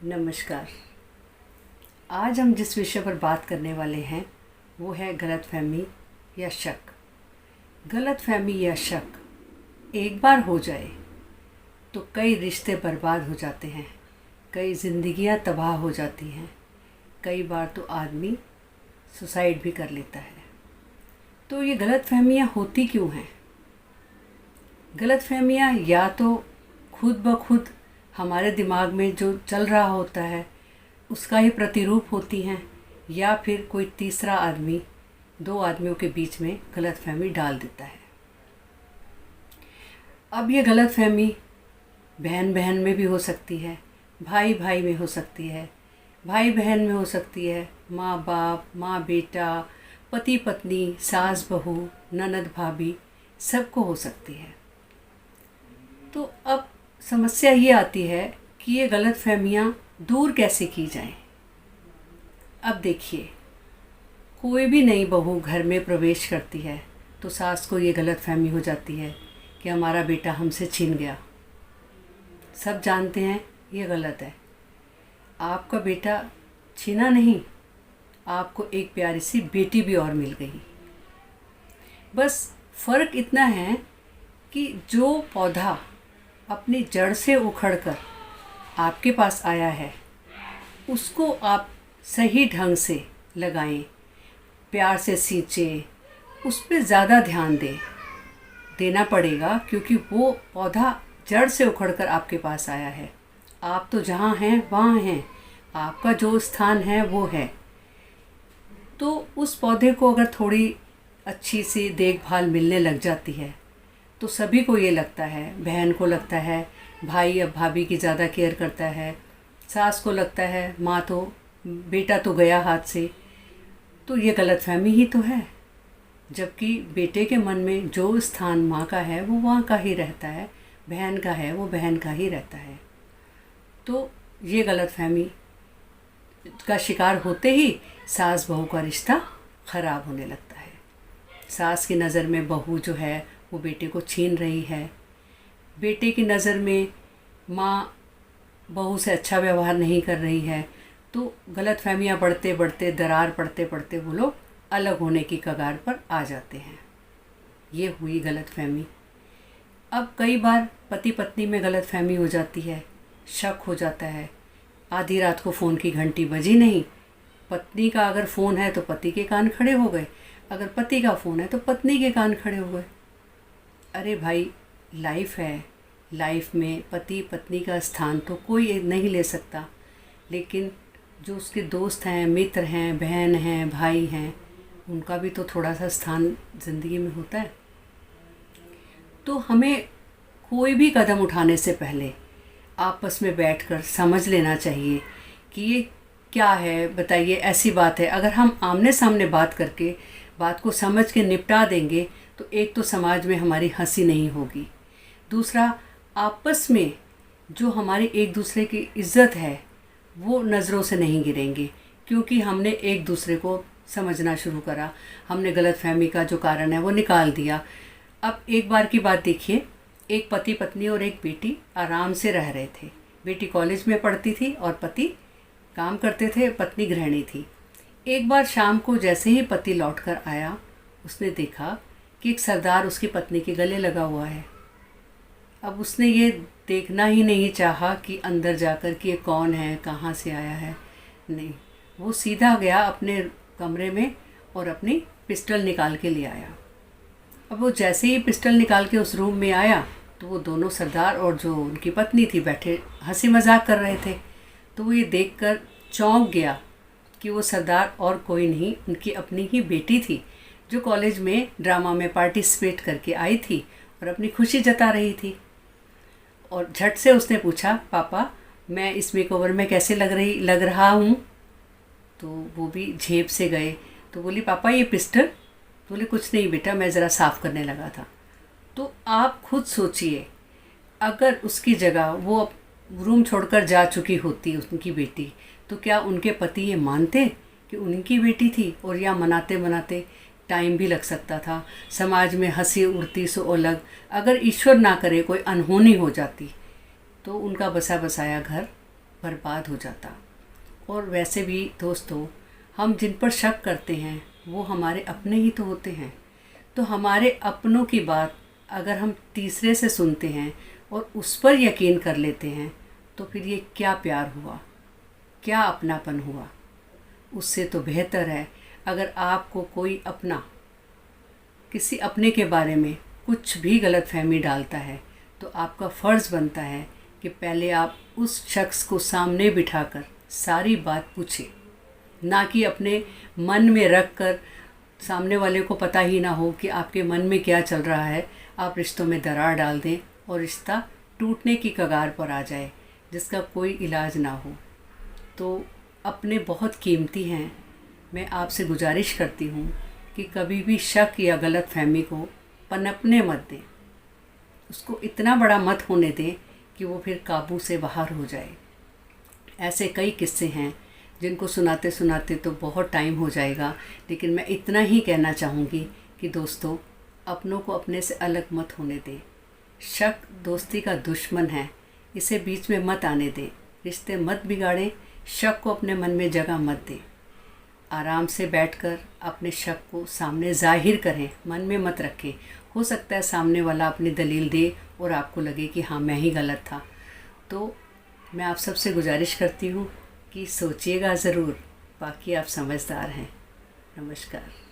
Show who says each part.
Speaker 1: नमस्कार। आज हम जिस विषय पर बात करने वाले हैं वो है गलतफहमी या शक। गलतफहमी या शक एक बार हो जाए तो कई रिश्ते बर्बाद हो जाते हैं, कई ज़िंदगियां तबाह हो जाती हैं, कई बार तो आदमी सुसाइड भी कर लेता है। तो ये गलतफहमियां होती क्यों हैं? गलतफहमियां या तो खुद ब खुद हमारे दिमाग में जो चल रहा होता है उसका ही प्रतिरूप होती हैं, या फिर कोई तीसरा आदमी दो आदमियों के बीच में गलतफहमी डाल देता है। अब ये गलतफहमी बहन बहन में भी हो सकती है, भाई भाई में हो सकती है, भाई बहन में हो सकती है, माँ बाप, माँ बेटा, पति पत्नी, सास बहू, ननद भाभी, सबको हो सकती है। तो अब समस्या ये आती है कि ये गलतफहमियां दूर कैसे की जाएं। अब देखिए, कोई भी नई बहू घर में प्रवेश करती है तो सास को ये गलतफहमी हो जाती है कि हमारा बेटा हमसे छिन गया। सब जानते हैं ये गलत है। आपका बेटा छीना नहीं, आपको एक प्यारी सी बेटी भी और मिल गई। बस फ़र्क इतना है कि जो पौधा अपनी जड़ से उखड़कर आपके पास आया है उसको आप सही ढंग से लगाएं, प्यार से सींचें, उस पर ज़्यादा ध्यान देना पड़ेगा, क्योंकि वो पौधा जड़ से उखड़कर आपके पास आया है। आप तो जहाँ हैं वहाँ हैं, आपका जो स्थान है वो है। तो उस पौधे को अगर थोड़ी अच्छी सी देखभाल मिलने लग जाती है तो सभी को ये लगता है, बहन को लगता है भाई अब भाभी की ज़्यादा केयर करता है, सास को लगता है माँ तो बेटा तो गया हाथ से। तो ये गलतफहमी ही तो है, जबकि बेटे के मन में जो स्थान माँ का है वो वहाँ का ही रहता है, बहन का है वो बहन का ही रहता है। तो ये गलतफहमी का शिकार होते ही सास बहू का रिश्ता ख़राब होने लगता है। सास की नज़र में बहू जो है वो बेटे को छीन रही है, बेटे की नज़र में माँ बहू से अच्छा व्यवहार नहीं कर रही है। तो गलतफहमियाँ बढ़ते बढ़ते, दरार पड़ते पड़ते वो लोग अलग होने की कगार पर आ जाते हैं। ये हुई गलतफहमी। अब कई बार पति पत्नी में गलतफहमी हो जाती है, शक हो जाता है। आधी रात को फ़ोन की घंटी बजी नहीं, पत्नी का अगर फ़ोन है तो पति के कान खड़े हो गए, अगर पति का फ़ोन है तो पत्नी के कान खड़े हो गए। अरे भाई, लाइफ है, लाइफ में पति पत्नी का स्थान तो कोई नहीं ले सकता, लेकिन जो उसके दोस्त हैं, मित्र हैं, बहन हैं, भाई हैं, उनका भी तो थोड़ा सा स्थान ज़िंदगी में होता है। तो हमें कोई भी कदम उठाने से पहले आपस में बैठकर समझ लेना चाहिए कि ये क्या है। बताइए, ऐसी बात है, अगर हम आमने सामने बात करके बात को समझ के निपटा देंगे तो एक तो समाज में हमारी हंसी नहीं होगी, दूसरा आपस में जो हमारी एक दूसरे की इज़्ज़त है वो नज़रों से नहीं गिरेंगे, क्योंकि हमने एक दूसरे को समझना शुरू करा, हमने गलतफहमी का जो कारण है वो निकाल दिया। अब एक बार की बात देखिए, एक पति पत्नी और एक बेटी आराम से रह रहे थे। बेटी कॉलेज में पढ़ती थी और पति काम करते थे, पत्नी गृहिणी थी। एक बार शाम को जैसे ही पति लौटकर आया, उसने देखा कि एक सरदार उसकी पत्नी के गले लगा हुआ है। अब उसने ये देखना ही नहीं चाहा कि अंदर जाकर कि ये कौन है, कहाँ से आया है, नहीं, वो सीधा गया अपने कमरे में और अपनी पिस्टल निकाल के ले आया। अब वो जैसे ही पिस्टल निकाल के उस रूम में आया तो वो दोनों सरदार और जो उनकी पत्नी थी बैठे हंसी मजाक कर रहे थे। तो वो ये देखकर चौंक गया कि वो सरदार और कोई नहीं, उनकी अपनी ही बेटी थी जो कॉलेज में ड्रामा में पार्टिसिपेट करके आई थी और अपनी खुशी जता रही थी। और झट से उसने पूछा, पापा मैं इस मेकओवर में कैसे लग रहा हूँ? तो वो भी झेप से गए। तो बोली, पापा ये पिस्टल? बोले, कुछ नहीं बेटा, मैं ज़रा साफ़ करने लगा था। तो आप खुद सोचिए, अगर उसकी जगह वो रूम छोड़कर जा चुकी होती उनकी बेटी, तो क्या उनके पति ये मानते कि उनकी बेटी थी? और या मनाते मनाते टाइम भी लग सकता था, समाज में हंसी उड़ती सो अलग। अगर ईश्वर ना करे कोई अनहोनी हो जाती तो उनका बसा बसाया घर बर्बाद हो जाता। और वैसे भी दोस्तों, हम जिन पर शक करते हैं वो हमारे अपने ही तो होते हैं। तो हमारे अपनों की बात अगर हम तीसरे से सुनते हैं और उस पर यकीन कर लेते हैं तो फिर ये क्या प्यार हुआ, क्या अपनापन हुआ। उससे तो बेहतर है अगर आपको कोई अपना किसी अपने के बारे में कुछ भी गलतफहमी डालता है तो आपका फ़र्ज़ बनता है कि पहले आप उस शख्स को सामने बिठाकर सारी बात पूछें, ना कि अपने मन में रख कर सामने वाले को पता ही ना हो कि आपके मन में क्या चल रहा है, आप रिश्तों में दरार डाल दें और रिश्ता टूटने की कगार पर आ जाए जिसका कोई इलाज ना हो। तो अपने बहुत कीमती हैं। मैं आपसे गुजारिश करती हूँ कि कभी भी शक या गलतफहमी को पनपने मत दें, उसको इतना बड़ा मत होने दें कि वो फिर काबू से बाहर हो जाए। ऐसे कई किस्से हैं जिनको सुनाते सुनाते तो बहुत टाइम हो जाएगा, लेकिन मैं इतना ही कहना चाहूँगी कि दोस्तों, अपनों को अपने से अलग मत होने दें। शक दोस्ती का दुश्मन है, इसे बीच में मत आने दें। रिश्ते मत बिगाड़ें, शक को अपने मन में जगह मत दें। आराम से बैठकर अपने शक को सामने ज़ाहिर करें, मन में मत रखें। हो सकता है सामने वाला अपनी दलील दे और आपको लगे कि हाँ मैं ही गलत था। तो मैं आप सबसे गुजारिश करती हूँ कि सोचिएगा ज़रूर। बाकी आप समझदार हैं। नमस्कार।